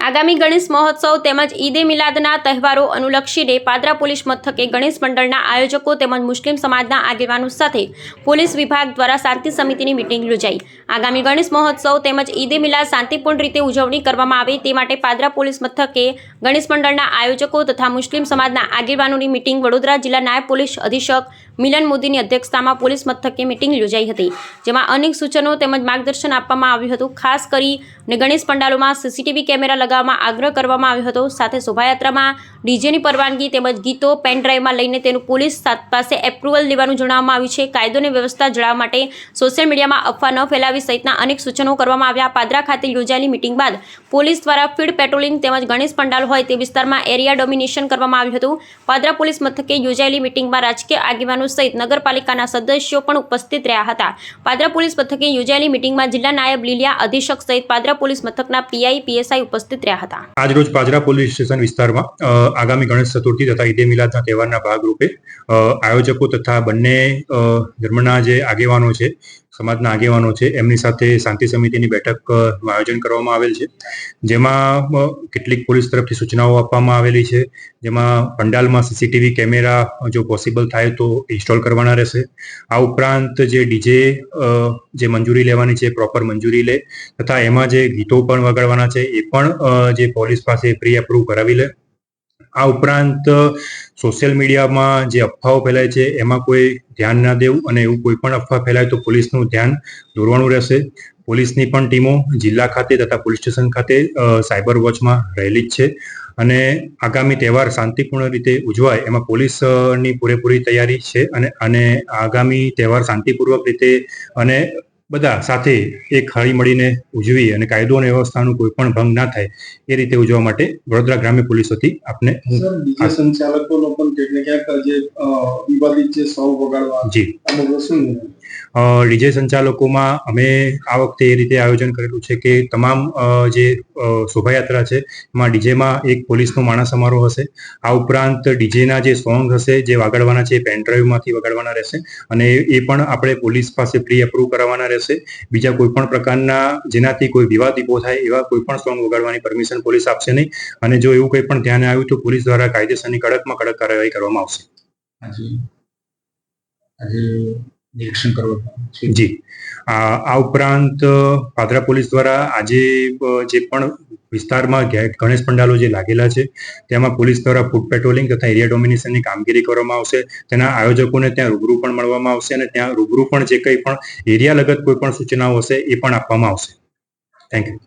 આગામી ગણેશ મહોત્સવ તેમજ ઈદે મિલાદના તહેવારો અનુલક્ષીને પાદરા પોલીસ મથકે ગણેશ મંડળના આયોજકો તેમજ મુસ્લિમ સમાજના આગેવાનો સાથે પોલીસ વિભાગ દ્વારા શાંતિ સમિતિની મીટિંગ યોજાઈ। આગામી ગણેશ મહોત્સવ તેમજ ઈદે મિલાદ શાંતિપૂર્ણ રીતે ઉજવણી કરવામાં આવે તે માટે પાદરા પોલીસ મથકે ગણેશ મંડળના આયોજકો તથા મુસ્લિમ સમાજના આગેવાનોની મીટિંગ વડોદરા જિલ્લા નાયબ પોલીસ અધિક્ષક મિલન મોદીની અધ્યક્ષતામાં પોલીસ મથકે મીટિંગ યોજાઈ હતી, જેમાં અનેક સૂચનો તેમજ માર્ગદર્શન આપવામાં આવ્યું હતું। ખાસ કરીને ગણેશ પંડાલોમાં સીસીટીવી કેમેરા લગાવવામાં આગ્રહ કરવામાં આવ્યો હતો। સાથે શોભાયાત્રામાં ડીજેની પરવાનગી તેમજ ગીતો પેન ડ્રાઈવમાં લઈને તેનું પોલીસ પાસે એપ્રુવલ લેવાનું જણાવવામાં આવ્યું છે। કાયદો અને વ્યવસ્થા જળાવવા માટે સોશિયલ મીડિયામાં અફવા ન ફેલાવી સહિતના અનેક સૂચનો કરવામાં આવ્યા। પાદરા ખાતે યોજાયેલી મીટિંગ બાદ પોલીસ દ્વારા ફીલ્ડ પેટ્રોલિંગ તેમજ ગણેશ પંડાલ હોય તે વિસ્તારમાં એરિયા ડોમિનેશન કરવામાં આવ્યું હતું। પાદરા પોલીસ મથકે યોજાયેલી મીટિંગમાં રાજકીય આગેવાનો સહિત નગરપાલિકાના સદસ્યો પણ ઉપસ્થિત રહ્યા હતા। પાદરા પોલીસ મથકે યોજાયેલી મીટિંગમાં જિલ્લા નાયબ લીલિયા અધિક્ષક સહિત પાદરા પોલીસ મથકના પીઆઈ પીએસઆઈ ઉપસ્થિત રહ્યા હતા। આજરોજ પાદરા પોલીસ સ્ટેશન વિસ્તારમાં આગામી ગણેશ ચતુર્થી તથા ઈદે મિલાદના તહેવારના ભાગરૂપે આયોજકો તથા બંને ધર્મના જે આગેવાનો છે, સમાજના આગેવાનો છે, એમની સાથે શાંતિ સમિતિની બેઠકનું આયોજન કરવામાં આવેલ છે, જેમાં કેટલીક પોલીસ તરફથી સૂચનાઓ આપવામાં આવેલી છે, જેમાં પંડાલમાં સીસીટીવી કેમેરા જો પોસિબલ થાય તો ઇન્સ્ટોલ કરવાના રહેશે। આ ઉપરાંત જે ડીજે જે મંજૂરી લેવાની છે પ્રોપર મંજૂરી લે તથા એમાં જે ગીતો પણ વગાડવાના છે એ પણ જે પોલીસ પાસે પ્રી એપ્રુવ કરાવી લે। આ ઉપરાંત સોશિયલ મીડિયામાં જે અફવાઓ ફેલાય છે એમાં કોઈ ધ્યાન ના દેવું અને એવું કોઈ પણ અફવા ફેલાય તો પોલીસનું ધ્યાન દોરવાનું રહેશે। પોલીસની પણ ટીમો જિલ્લા ખાતે તથા પોલીસ સ્ટેશન ખાતે સાયબર વોચમાં રહેલી જ છે અને આગામી તહેવાર શાંતિપૂર્ણ રીતે ઉજવાય એમાં પોલીસની પૂરેપૂરી તૈયારી છે અને આગામી તહેવાર શાંતિપૂર્વક રીતે અને બધા સાથે એક હળી મળીને ઉજવી અને કાયદો અને વ્યવસ્થાનું કોઈ પણ ભંગ ના થાય એ રીતે ઉજવવા માટે વડોદરા ગ્રામ્ય પોલીસ વતી આપને સંચાલકોનો પણ ક્યાંક જે વિવાદિત છે સોંગ વગાડવા જી ડીજે સંચાલકોમાં અમે આ વખતે એ રીતે આયોજન કરેલું છે કે તમામ જે શોભાયાત્રા છે એમાં ડીજેમાં એક પોલીસનો માણસ અમારો હશે। આ ઉપરાંત ડીજેના જે સોંગ હશે જે વગાડવાના છે પેન ડ્રાઈવમાંથી વગાડવાના રહેશે અને એ પણ આપણે પોલીસ પાસે પ્રી એપ્રુવ કરાવવાના રહેશે। બીજા કોઈ પણ પ્રકારના જેનાથી કોઈ વિવાદ ઊભો થાય એવા કોઈ પણ સોંગ વગાડવાની પરમિશન પોલીસ આપશે નહીં અને જો એવું કંઈ પણ ધ્યાને આવ્યું તો પોલીસ દ્વારા કાયદેસરની કડકમાં કડક કાર્યવાહી કરવામાં આવશે। નિરીક્ષણ કરવા જી આ ઉપરાંત પાદરા પોલીસ દ્વારા આજે જે પણ વિસ્તારમાં ગણેશ પંડાલો જે લાગેલા છે તેમાં પોલીસ દ્વારા ફૂટ પેટ્રોલિંગ તથા એરિયા ડોમિનેશનની કામગીરી કરવામાં આવશે। તેના આયોજકોને ત્યાં રૂબરૂ પણ મળવામાં આવશે અને ત્યાં રૂબરૂ પણ જે કંઈ પણ એરિયા લગત કોઈ પણ સૂચનાઓ હશે એ પણ આપવામાં આવશે। Thank you.